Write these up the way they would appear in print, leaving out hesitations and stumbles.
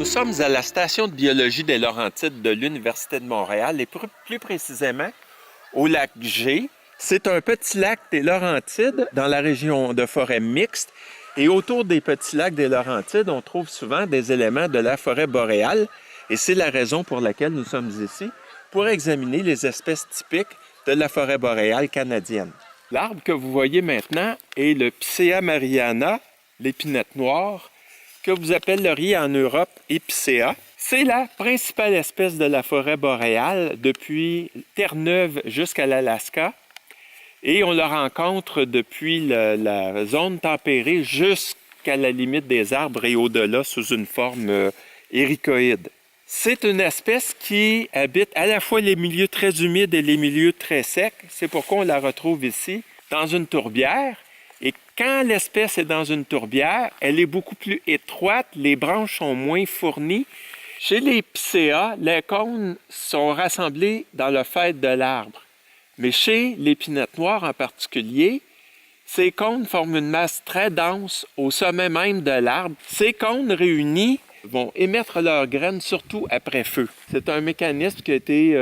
Nous sommes à la station de biologie des Laurentides de l'Université de Montréal et plus précisément au lac G. C'est un petit lac des Laurentides dans la région de forêt mixte et autour des petits lacs des Laurentides, on trouve souvent des éléments de la forêt boréale et c'est la raison pour laquelle nous sommes ici pour examiner les espèces typiques de la forêt boréale canadienne. L'arbre que vous voyez maintenant est le Picea mariana, l'épinette noire, que vous appelleriez en Europe épicéa. C'est la principale espèce de la forêt boréale depuis Terre-Neuve jusqu'à l'Alaska. Et on le rencontre depuis la zone tempérée jusqu'à la limite des arbres et au-delà sous une forme éricoïde. C'est une espèce qui habite à la fois les milieux très humides et les milieux très secs. C'est pourquoi on la retrouve ici dans une tourbière. Et quand l'espèce est dans une tourbière, elle est beaucoup plus étroite, les branches sont moins fournies. Chez les Picea, les cônes sont rassemblés dans le faîte de l'arbre. Mais chez l'épinette noire en particulier, ces cônes forment une masse très dense au sommet même de l'arbre. Ces cônes réunis vont émettre leurs graines surtout après feu. C'est un mécanisme qui a été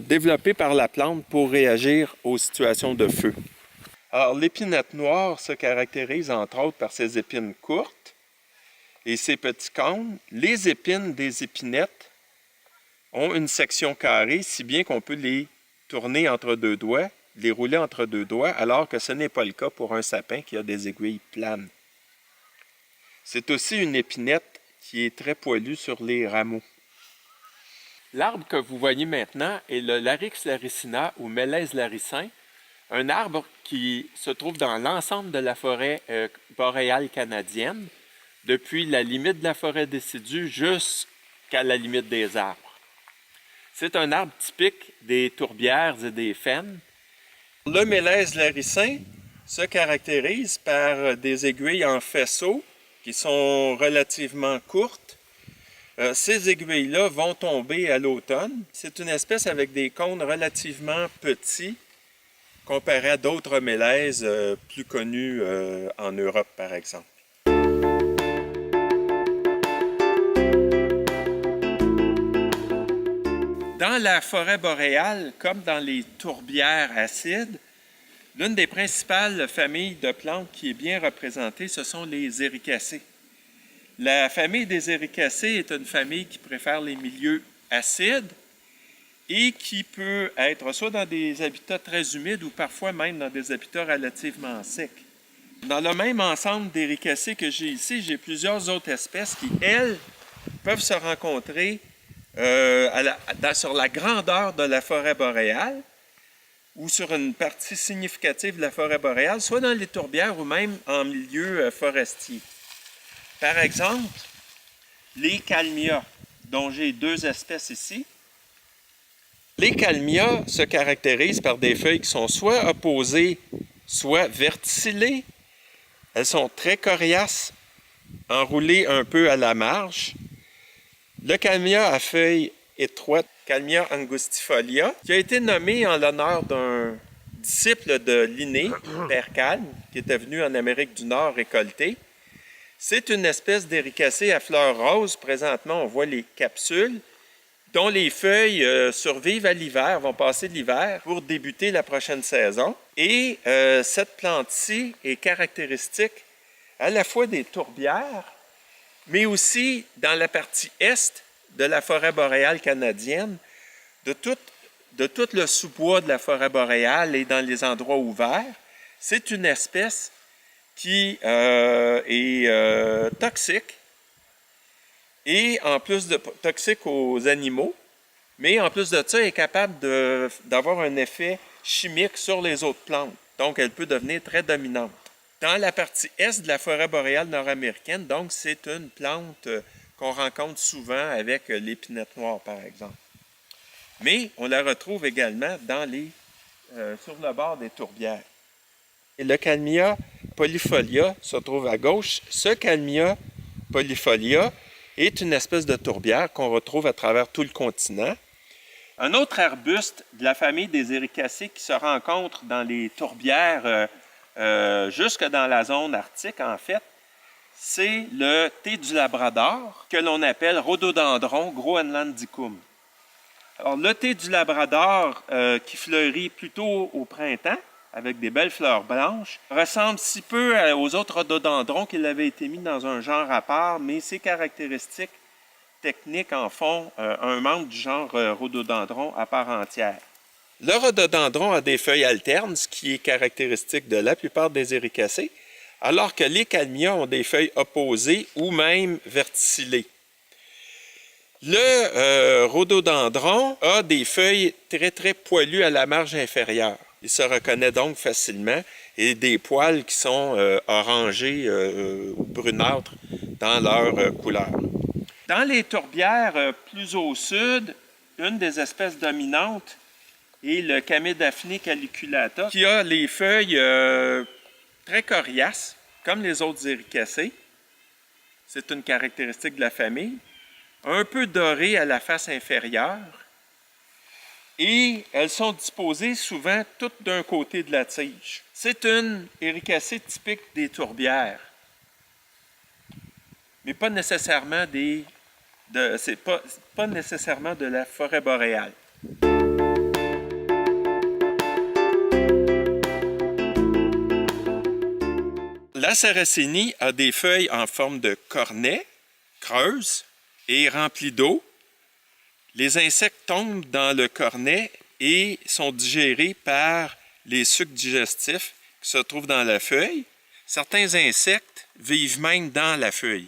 développé par la plante pour réagir aux situations de feu. Alors, l'épinette noire se caractérise entre autres par ses épines courtes et ses petits cônes. Les épines des épinettes ont une section carrée, si bien qu'on peut les tourner entre deux doigts, les rouler entre deux doigts, alors que ce n'est pas le cas pour un sapin qui a des aiguilles planes. C'est aussi une épinette qui est très poilue sur les rameaux. L'arbre que vous voyez maintenant est le Larix laricina ou Mélèze laricin, un arbre qui se trouve dans l'ensemble de la forêt boréale canadienne, depuis la limite de la forêt décidue jusqu'à la limite des arbres. C'est un arbre typique des tourbières et des faines. Le Mélèze laricin se caractérise par des aiguilles en faisceau qui sont relativement courtes. Ces aiguilles-là vont tomber à l'automne. C'est une espèce avec des cônes relativement petits, comparé à d'autres mélèzes plus connus en Europe, par exemple. Dans la forêt boréale, comme dans les tourbières acides, l'une des principales familles de plantes qui est bien représentée, ce sont les éricacées. La famille des éricacées est une famille qui préfère les milieux acides, et qui peut être soit dans des habitats très humides ou parfois même dans des habitats relativement secs. Dans le même ensemble d'éricacées que j'ai ici, j'ai plusieurs autres espèces qui, elles, peuvent se rencontrer sur la grandeur de la forêt boréale ou sur une partie significative de la forêt boréale, soit dans les tourbières ou même en milieu forestier. Par exemple, les kalmias, dont j'ai deux espèces ici. Les kalmias se caractérisent par des feuilles qui sont soit opposées, soit verticillées. Elles sont très coriaces, enroulées un peu à la marge. Le kalmia à feuilles étroites, Kalmia angustifolia, qui a été nommé en l'honneur d'un disciple de Linné, Père Kalm, qui était venu en Amérique du Nord récolter. C'est une espèce d'éricacée à fleurs roses. Présentement, on voit les capsules, dont les feuilles survivent à l'hiver, vont passer l'hiver pour débuter la prochaine saison. Et cette plante-ci est caractéristique à la fois des tourbières, mais aussi dans la partie est de la forêt boréale canadienne, de tout le sous-bois de la forêt boréale et dans les endroits ouverts. C'est une espèce qui est toxique, et en plus de toxique aux animaux, mais en plus de ça, elle est capable d'avoir un effet chimique sur les autres plantes. Donc, elle peut devenir très dominante. Dans la partie est de la forêt boréale nord-américaine, donc, c'est une plante qu'on rencontre souvent avec l'épinette noire, par exemple. Mais on la retrouve également sur le bord des tourbières. Et le Kalmia polifolia se trouve à gauche. Ce Kalmia polifolia est une espèce de tourbière qu'on retrouve à travers tout le continent. Un autre arbuste de la famille des éricacées qui se rencontre dans les tourbières jusque dans la zone arctique, en fait, c'est le thé du Labrador, que l'on appelle Rhododendron groenlandicum. Alors, le thé du Labrador, qui fleurit plutôt au printemps, avec des belles fleurs blanches, ressemble si peu aux autres rhododendrons qu'il avait été mis dans un genre à part, mais ses caractéristiques techniques en font un membre du genre rhododendron à part entière. Le rhododendron a des feuilles alternes, ce qui est caractéristique de la plupart des éricacées, alors que les calmias ont des feuilles opposées ou même verticillées. Le rhododendron a des feuilles très très poilues à la marge inférieure. Il se reconnaît donc facilement et des poils qui sont orangés ou brunâtres dans leur couleur. Dans les tourbières plus au sud, une des espèces dominantes est le Chamaedaphne caliculata, qui a les feuilles très coriaces, comme les autres éricacées. C'est une caractéristique de la famille. Un peu dorées à la face inférieure. Et elles sont disposées souvent toutes d'un côté de la tige. C'est une éricacée typique des tourbières, mais pas nécessairement c'est pas nécessairement de la forêt boréale. La sarracénie a des feuilles en forme de cornet, creuses et remplies d'eau. Les insectes tombent dans le cornet et sont digérés par les sucs digestifs qui se trouvent dans la feuille. Certains insectes vivent même dans la feuille.